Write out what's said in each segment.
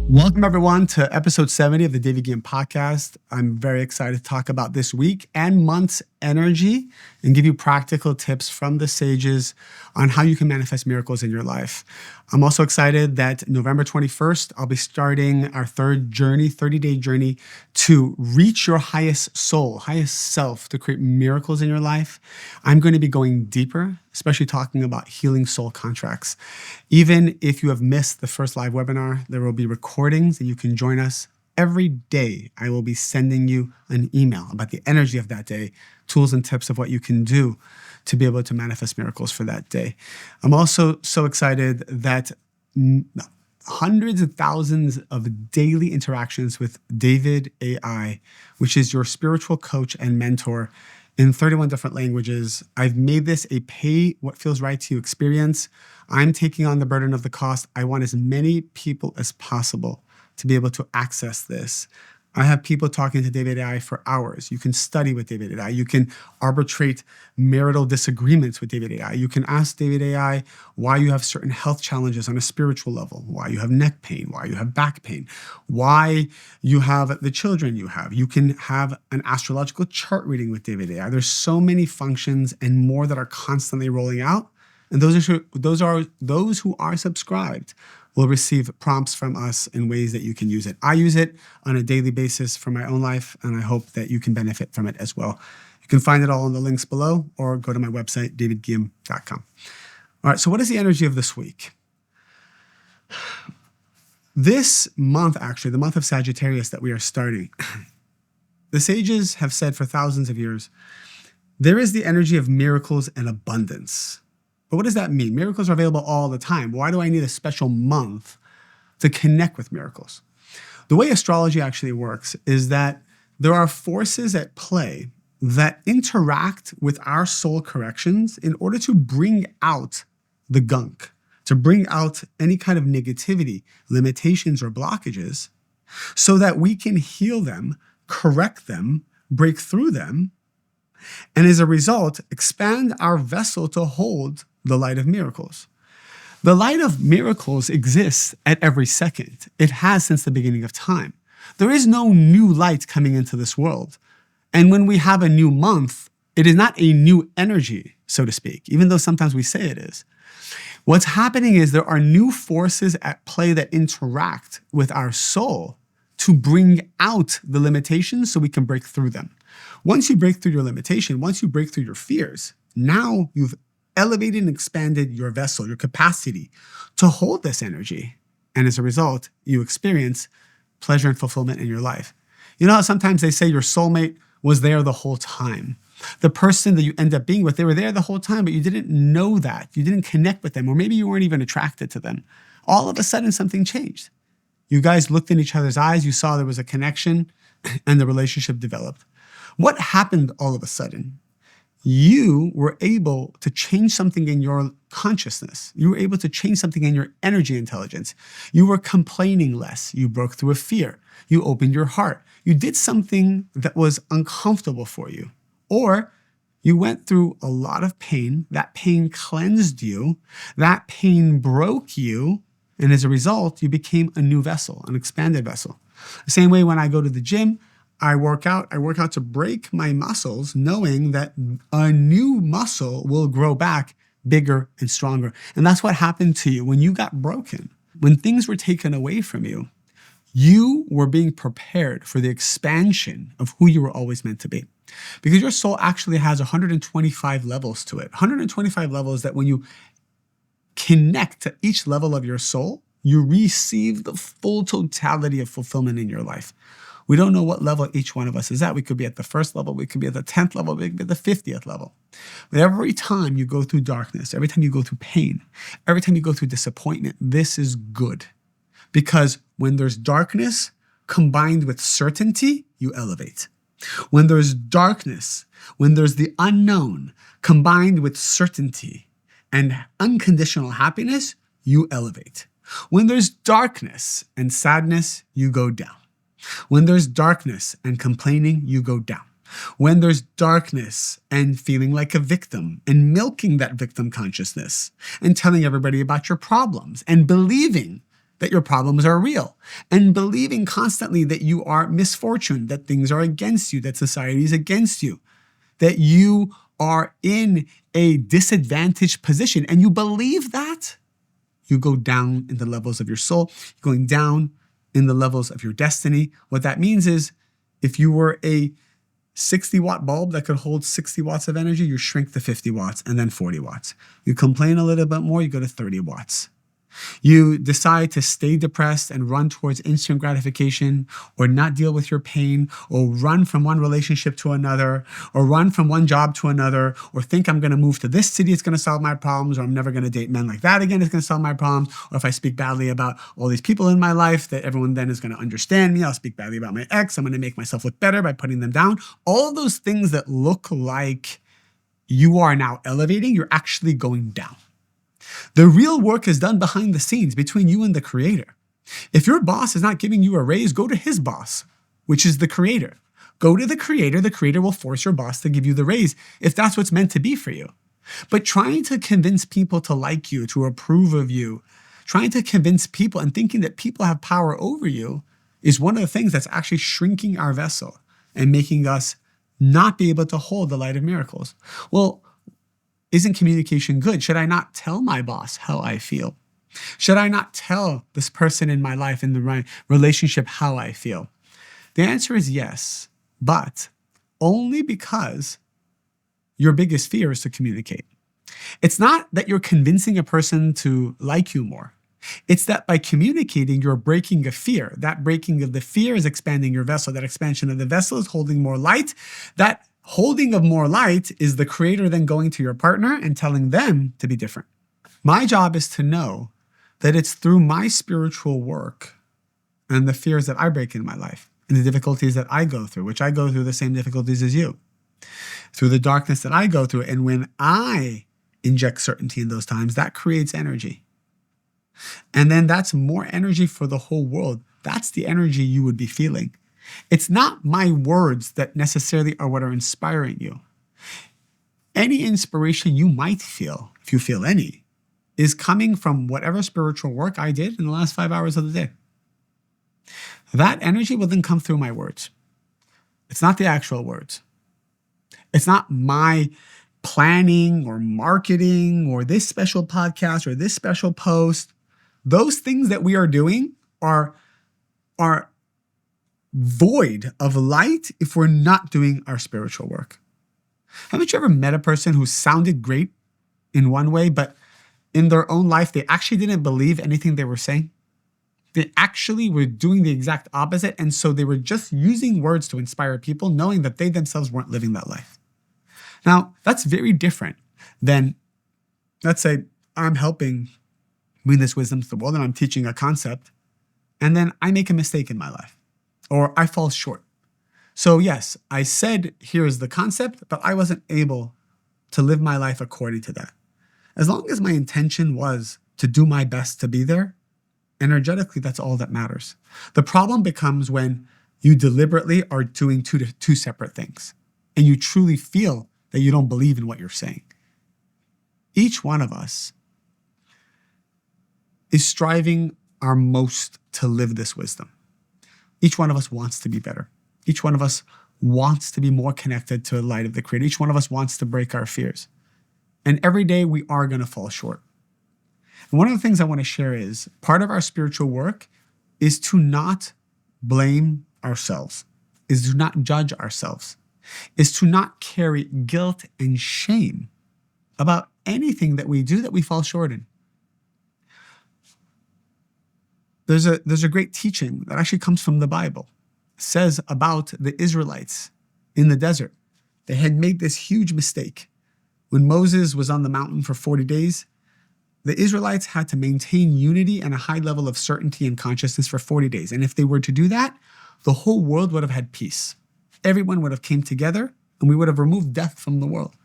Welcome, everyone, to episode 70 of the Ghiyam podcast. I'm very excited to talk about this week and month's energy and give you practical tips from the sages on how you can manifest miracles in your life. I'm also excited that November 21st, I'll be starting our third journey, 30-day journey to reach your highest soul, highest self, to create miracles in your life. I'm going to be going deeper, especially talking about healing soul contracts. Even if you have missed the first live webinar, there will be recordings and you can join us. Every day, I will be sending you an email about the energy of that day, tools and tips of what you can do to be able to manifest miracles for that day. I'm also so excited that hundreds of thousands of daily interactions with David AI, which is your spiritual coach and mentor in 31 different languages. I've made this a pay what feels right to you experience. I'm taking on the burden of the cost. I want as many people as possible to be able to access this. I have people talking to David AI for hours. You can study with David AI. You can arbitrate marital disagreements with David AI. You can ask David AI why you have certain health challenges on a spiritual level, why you have neck pain, why you have back pain, why you have the children you have. You can have an astrological chart reading with David AI. There's so many functions and more that are constantly rolling out. And those who are subscribed will receive prompts from us in ways that you can use it. I use it on a daily basis for my own life, and I hope that you can benefit from it as well. You can find it all in the links below or go to my website, davidghiyam.com. All right, so what is the energy of this week? This month, actually, the month of Sagittarius that we are starting, the sages have said for thousands of years, there is the energy of miracles and abundance. But what does that mean? Miracles are available all the time. Why do I need a special month to connect with miracles? The way astrology actually works is that there are forces at play that interact with our soul corrections in order to bring out the gunk, to bring out any kind of negativity, limitations, or blockages so that we can heal them, correct them, break through them, and as a result, expand our vessel to hold the light of miracles. The light of miracles exists at every second. It has since the beginning of time. There is no new light coming into this world. And when we have a new month, it is not a new energy, so to speak, even though sometimes we say it is. What's happening is there are new forces at play that interact with our soul to bring out the limitations so we can break through them. Once you break through your limitation, once you break through your fears, now you've elevated and expanded your vessel, your capacity to hold this energy. And as a result, you experience pleasure and fulfillment in your life. You know how sometimes they say your soulmate was there the whole time. The person that you end up being with, they were there the whole time, but you didn't know that. You didn't connect with them, or maybe you weren't even attracted to them. All of a sudden, something changed. You guys looked in each other's eyes, you saw there was a connection, and the relationship developed. What happened all of a sudden? You were able to change something in your consciousness. You were able to change something in your energy intelligence. You were complaining less. You broke through a fear. You opened your heart. You did something that was uncomfortable for you. Or you went through a lot of pain. That pain cleansed you. That pain broke you. And as a result, you became a new vessel, an expanded vessel. The same way when I go to the gym, I work out to break my muscles, knowing that a new muscle will grow back bigger and stronger. And that's what happened to you when you got broken. When things were taken away from you, you were being prepared for the expansion of who you were always meant to be. Because your soul actually has 125 levels to it. 125 levels that when you connect to each level of your soul, you receive the full totality of fulfillment in your life. We don't know what level each one of us is at. We could be at the first level, we could be at the 10th level, we could be at the 50th level. But every time you go through darkness, every time you go through pain, every time you go through disappointment, this is good. Because when there's darkness combined with certainty, you elevate. When there's darkness, when there's the unknown combined with certainty and unconditional happiness, you elevate. When there's darkness and sadness, you go down. When there's darkness and complaining, you go down. When there's darkness and feeling like a victim and milking that victim consciousness and telling everybody about your problems and believing that your problems are real, and believing constantly that you are misfortune, that things are against you, that society is against you, that you are in a disadvantaged position, and you believe that, you go down in the levels of your soul, going down in the levels of your destiny. What that means is if you were a 60-watt bulb that could hold 60 watts of energy, you shrink to 50 watts and then 40 watts. You complain a little bit more, you go to 30 watts. You decide to stay depressed and run towards instant gratification, or not deal with your pain, or run from one relationship to another, or run from one job to another, or think I'm going to move to this city, it's going to solve my problems, or I'm never going to date men like that again, it's going to solve my problems, or if I speak badly about all these people in my life, that everyone then is going to understand me. I'll speak badly about my ex. I'm going to make myself look better by putting them down. All of those things that look like you are now elevating, you're actually going down. The real work is done behind the scenes between you and the creator. If your boss is not giving you a raise, go to his boss, which is the creator. Go to the creator will force your boss to give you the raise if that's what's meant to be for you. But trying to convince people to like you, to approve of you, trying to convince people and thinking that people have power over you is one of the things that's actually shrinking our vessel and making us not be able to hold the light of miracles. Well, isn't communication good? Should I not tell my boss how I feel? Should I not tell this person in my life, in the relationship, how I feel? The answer is yes, but only because your biggest fear is to communicate. It's not that you're convincing a person to like you more. It's that by communicating, you're breaking a fear. That breaking of the fear is expanding your vessel. That expansion of the vessel is holding more light. That holding of more light is the creator then going to your partner and telling them to be different. My job is to know that it's through my spiritual work and the fears that I break in my life and the difficulties that I go through, which I go through the same difficulties as you, through the darkness that I go through. And when I inject certainty in those times, that creates energy. And then that's more energy for the whole world. That's the energy you would be feeling. It's not my words that necessarily are what are inspiring you. Any inspiration you might feel, if you feel any, is coming from whatever spiritual work I did in the last 5 hours of the day. That energy will then come through my words. It's not the actual words. It's not my planning or marketing or this special podcast or this special post. Those things that we are doing are void of light if we're not doing our spiritual work. Haven't you ever met a person who sounded great in one way, but in their own life, they actually didn't believe anything they were saying? They actually were doing the exact opposite. And so they were just using words to inspire people, knowing that they themselves weren't living that life. Now, that's very different than, let's say, I'm helping bring this wisdom to the world and I'm teaching a concept, and then I make a mistake in my life, or I fall short. So yes, I said, here's the concept, but I wasn't able to live my life according to that. As long as my intention was to do my best to be there, energetically, that's all that matters. The problem becomes when you deliberately are doing two separate things and you truly feel that you don't believe in what you're saying. Each one of us is striving our most to live this wisdom. Each one of us wants to be better. Each one of us wants to be more connected to the light of the Creator. Each one of us wants to break our fears. And every day we are going to fall short. And one of the things I want to share is part of our spiritual work is to not blame ourselves, is to not judge ourselves, is to not carry guilt and shame about anything that we do that we fall short in. There's a great teaching that actually comes from the Bible. It says about the Israelites in the desert. They had made this huge mistake. When Moses was on the mountain for 40 days, the Israelites had to maintain unity and a high level of certainty and consciousness for 40 days. And if they were to do that, the whole world would have had peace. Everyone would have came together and we would have removed death from the world.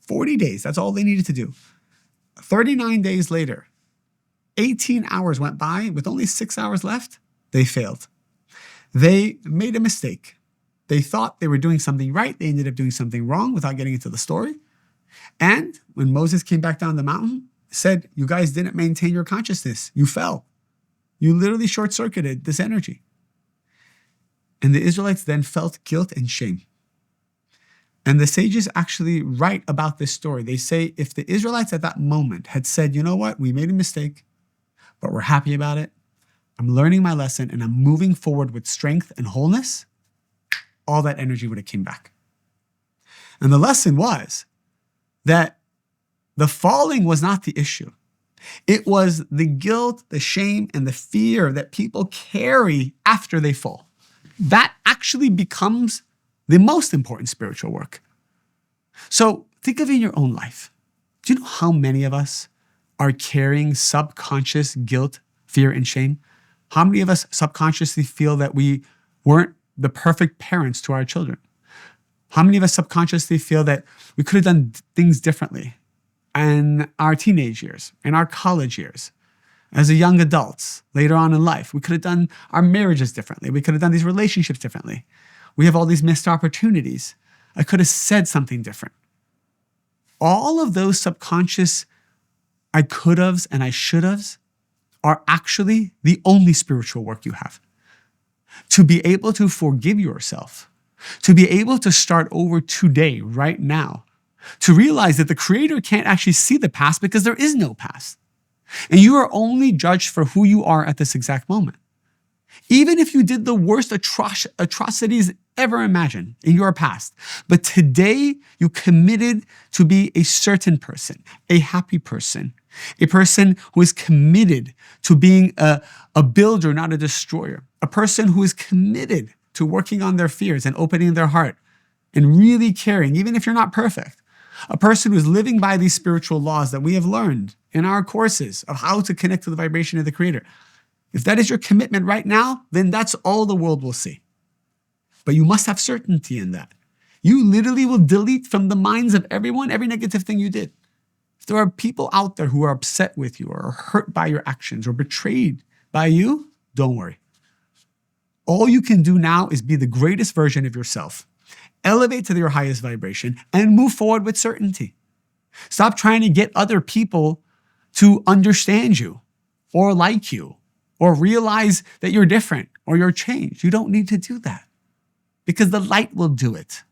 40 days, that's all they needed to do. 39 days later, 18 hours went by with only 6 hours left. They failed. They made a mistake. They thought they were doing something right. They ended up doing something wrong without getting into the story. And when Moses came back down the mountain, said, you guys didn't maintain your consciousness. You fell. You literally short-circuited this energy. And the Israelites then felt guilt and shame. And the sages actually write about this story. They say if the Israelites at that moment had said, you know what, we made a mistake, but we're happy about it. I'm learning my lesson and I'm moving forward with strength and wholeness, all that energy would have came back. And the lesson was that the falling was not the issue. It was the guilt, the shame, and the fear that people carry after they fall. That actually becomes the most important spiritual work. So think of it in your own life. Do you know how many of us are carrying subconscious guilt, fear, and shame? How many of us subconsciously feel that we weren't the perfect parents to our children? How many of us subconsciously feel that we could have done things differently in our teenage years, in our college years, as a young adults, later on in life? We could have done our marriages differently. We could have done these relationships differently. We have all these missed opportunities. I could have said something different. All of those subconscious I could haves and I should haves are actually the only spiritual work you have. To be able to forgive yourself, to be able to start over today, right now, to realize that the Creator can't actually see the past because there is no past. And you are only judged for who you are at this exact moment. Even if you did the worst atrocities ever imagined in your past, but today you committed to be a certain person, a happy person, a person who is committed to being a builder, not a destroyer, a person who is committed to working on their fears and opening their heart and really caring, even if you're not perfect, a person who is living by these spiritual laws that we have learned in our courses of how to connect to the vibration of the Creator. If that is your commitment right now, then that's all the world will see. But you must have certainty in that. You literally will delete from the minds of everyone every negative thing you did. If there are people out there who are upset with you or hurt by your actions or betrayed by you, don't worry. All you can do now is be the greatest version of yourself. Elevate to your highest vibration and move forward with certainty. Stop trying to get other people to understand you or like you or realize that you're different or you're changed. You don't need to do that because the light will do it.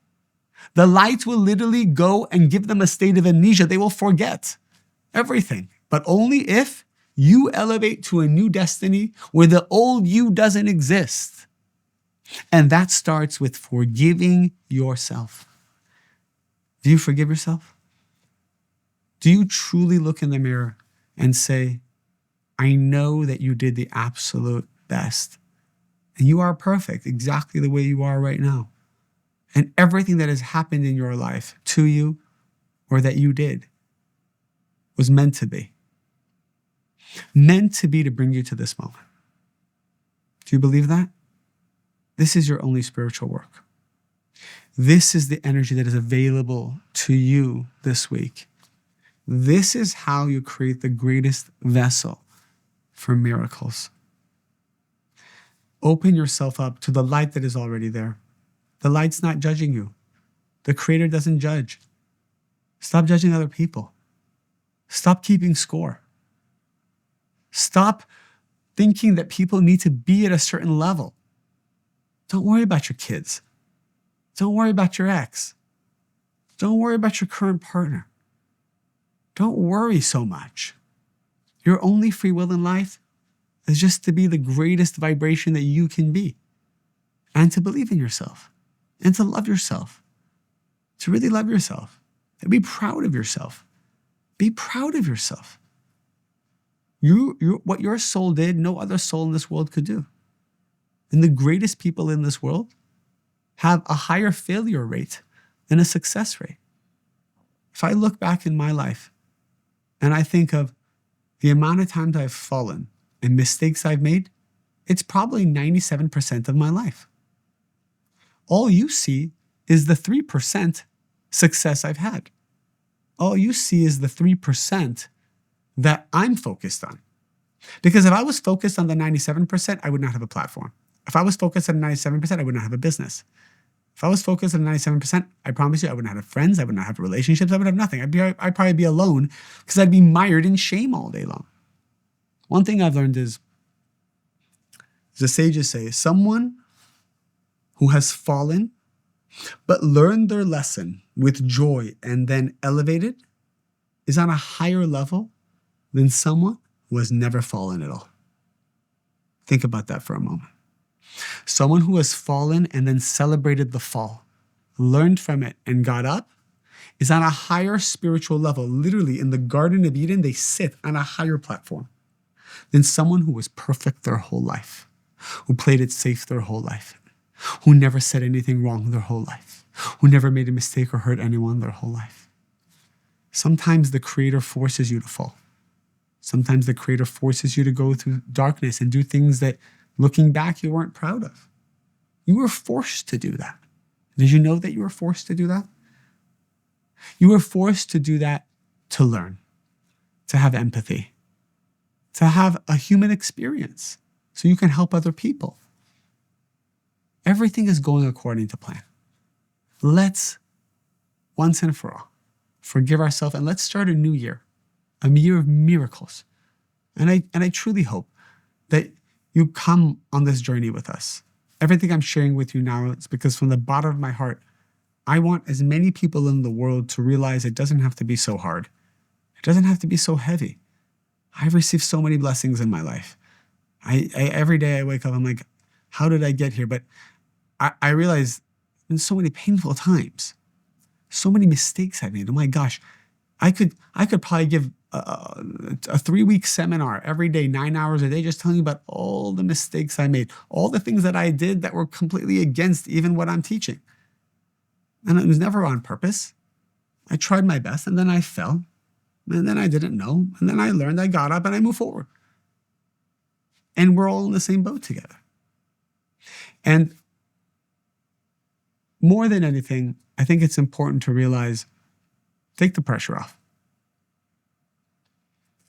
The light will literally go and give them a state of amnesia. They will forget everything, but only if you elevate to a new destiny where the old you doesn't exist. And that starts with forgiving yourself. Do you forgive yourself? Do you truly look in the mirror and say, I know that you did the absolute best and you are perfect exactly the way you are right now. And everything that has happened in your life to you or that you did was meant to be. Meant to be to bring you to this moment. Do you believe that? This is your only spiritual work. This is the energy that is available to you this week. This is how you create the greatest vessel for miracles. Open yourself up to the light that is already there. The light's not judging you. The Creator doesn't judge. Stop judging other people. Stop keeping score. Stop thinking that people need to be at a certain level. Don't worry about your kids. Don't worry about your ex. Don't worry about your current partner. Don't worry so much. Your only free will in life is just to be the greatest vibration that you can be and to believe in yourself and to love yourself, to really love yourself and be proud of yourself. Be proud of yourself. What your soul did, no other soul in this world could do. And the greatest people in this world have a higher failure rate than a success rate. If I look back in my life and I think of the amount of times I've fallen and mistakes I've made, it's probably 97% of my life. All you see is the 3% success I've had. All you see is the 3% that I'm focused on. Because if I was focused on the 97%, I would not have a platform. If I was focused on 97%, I would not have a business. If I was focused on 97%, I promise you I would not have friends, I would not have relationships, I would have nothing. I'd probably be alone because I'd be mired in shame all day long. One thing I've learned is The sages say, someone who has fallen but learned their lesson with joy and then elevated is on a higher level than someone who has never fallen at all. Think about that for a moment. Someone who has fallen and then celebrated the fall, learned from it and got up, is on a higher spiritual level. Literally, in the Garden of Eden, they sit on a higher platform than someone who was perfect their whole life, who played it safe their whole life, who never said anything wrong their whole life, who never made a mistake or hurt anyone their whole life. Sometimes the Creator forces you to fall. Sometimes the Creator forces you to go through darkness and do things that, looking back, you weren't proud of. You were forced to do that. Did you know that you were forced to do that? You were forced to do that to learn, to have empathy, to have a human experience so you can help other people. Everything is going according to plan. Let's, once and for all, forgive ourselves and let's start a new year, a year of miracles. And I truly hope that you come on this journey with us. Everything I'm sharing with you now is because from the bottom of my heart, I want as many people in the world to realize it doesn't have to be so hard. It doesn't have to be so heavy. I've received so many blessings in my life. Every day I wake up, I'm like, how did I get here? But I realize in so many painful times, so many mistakes I made. Oh my gosh, I could probably give a 3-week seminar every day, 9 hours a day, just telling you about all the mistakes I made, all the things that I did that were completely against even what I'm teaching. And it was never on purpose. I tried my best and then I fell. And then I didn't know. And then I learned, I got up and I moved forward. And we're all in the same boat together. And more than anything, I think it's important to realize, take the pressure off.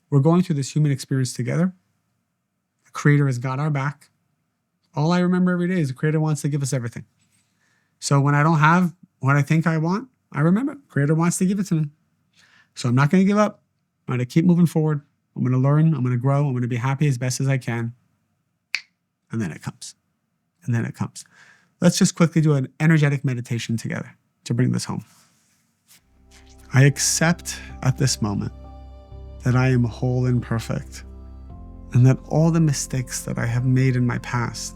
We're going through this human experience together. The Creator has got our back. All I remember every day is the Creator wants to give us everything. So when I don't have what I think I want, I remember the Creator wants to give it to me. So I'm not going to give up. I'm going to keep moving forward. I'm going to learn. I'm going to grow. I'm going to be happy as best as I can. And then it comes. And then it comes. Let's just quickly do an energetic meditation together to bring this home. I accept at this moment that I am whole and perfect, and that all the mistakes that I have made in my past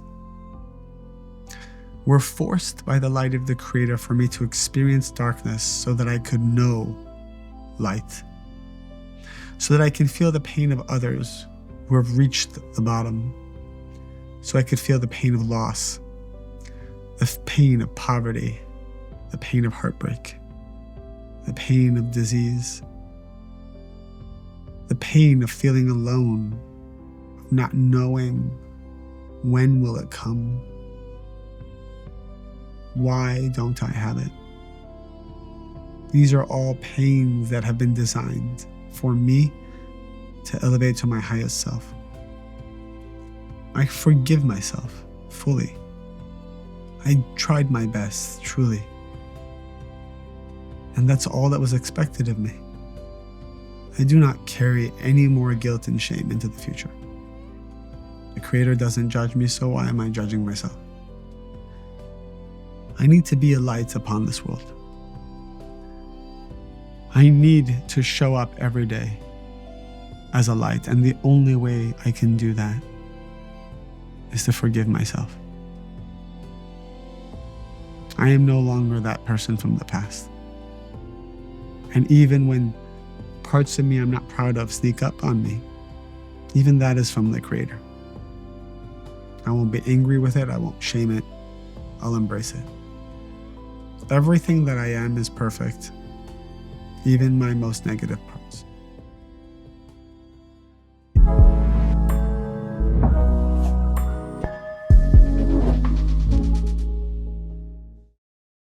were forced by the light of the Creator for me to experience darkness so that I could know light, so that I can feel the pain of others who have reached the bottom, so I could feel the pain of loss, the pain of poverty, the pain of heartbreak, the pain of disease, the pain of feeling alone, of not knowing when will it come. Why don't I have it? These are all pains that have been designed for me to elevate to my highest self. I forgive myself fully. I tried my best, truly. And that's all that was expected of me. I do not carry any more guilt and shame into the future. The Creator doesn't judge me, so why am I judging myself? I need to be a light upon this world. I need to show up every day as a light, and the only way I can do that is to forgive myself. I am no longer that person from the past. And even when parts of me I'm not proud of sneak up on me, even that is from the Creator. I won't be angry with it. I won't shame it. I'll embrace it. Everything that I am is perfect, even my most negative part.